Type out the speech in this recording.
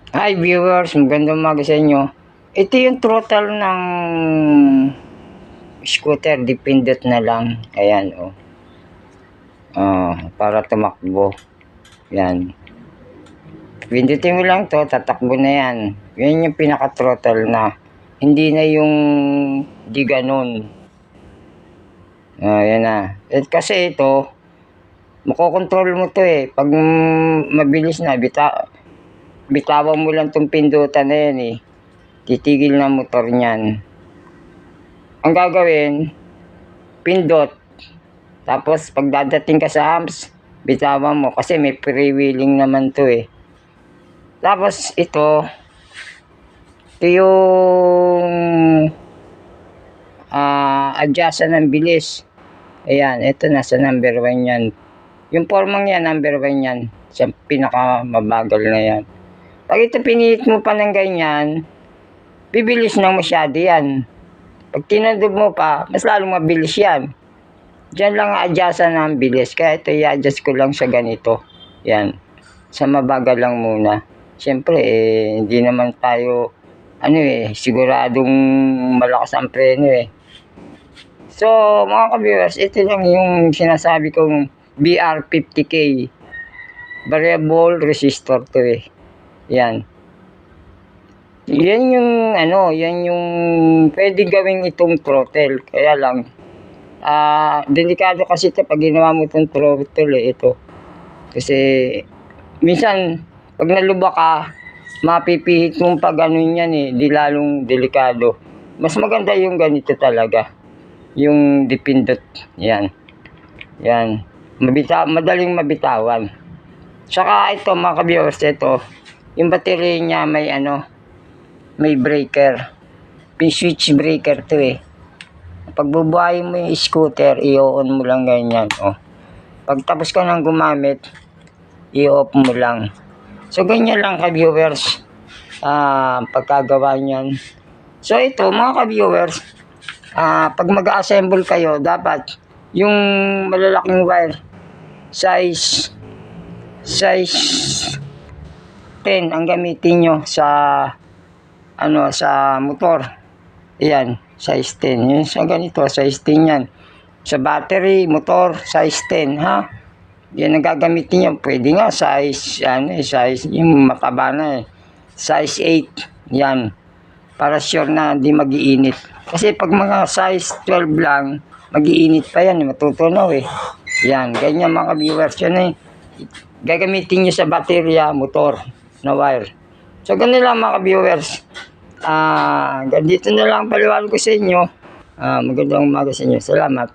Hi viewers, magandang umaga sa inyo. Ito yung throttle ng scooter, dipindot na lang. Ayan oh. Para tumakbo. Yan. Pindutin mo lang to, tatakbo na yan. Yan yung pinaka-throttle na. Hindi na yung di ganun. Yan na. Kasi ito, makokontrol mo to eh. Pag mabilis na, bitawan mo lang tong pindutan na yan eh. Titigil na motor niyan. Ang gagawin, pindot. Tapos pag dadating ka sa humps, bitawan mo kasi may freewheeling naman to eh. Tapos ito yung adjustan ng bilis. Ayan, ito nasa number 1 yan. Yung formang yan, number 1 yan. Siya pinaka mabagal na yan. Pag ito pinilit mo pa ng ganyan, bibilis nang masyado yan. Pag tinadog mo pa, mas lalong mabilis yan. Diyan lang adjustan ng bilis. Kaya ito i-adjust ko lang sa ganito. Yan. Sa mabagal lang muna. Siyempre, hindi naman tayo, siguradong malakas ang preno eh. So, mga ka-viewers, ito lang yung sinasabi kong BR50K. Variable resistor to eh. Yan. Yan yung pwede gawin itong throttle. Kaya lang, delikado kasi ito pag ginawa mo itong throttle eh, ito. Kasi, minsan, pag naluba ka, mapipihit mong pag ganun yan eh, di lalong delikado. Mas maganda yung ganito talaga. Yung dipindot. Yan. Yan. Madaling mabitawan. Saka ito mga ka-viewers, ito, yung battery niya may breaker. Switch breaker to eh. Pag bubuhayin mo yung scooter, i-on mo lang ganyan. Oh. Pag tapos ka nang gumamit, i-off mo lang. So ganyan lang ka-viewers. Pagkagawa niyan. So ito mga ka-viewers, pag mag-assemble kayo, dapat yung malalaking wire, size 10 ang gamitin nyo sa motor. Ayan, size 10. Yung sa ganito, size 10 yan. Sa battery, motor, size 10, ha? Yan ang gagamitin nyo. Pwede nga, size, yung mataba na eh. Size 8, yan. Para sure na di mag-iinit. Kasi pag mga size 12 lang, mag-iinit pa yan, matutunaw eh. Yan, ganyan mga viewers, yan eh. Gagamitin nyo sa baterya, motor, na wire. So, ganun lang mga viewers. Ganito na lang paliwanag ko sa inyo. Magandang umaga sa inyo. Salamat.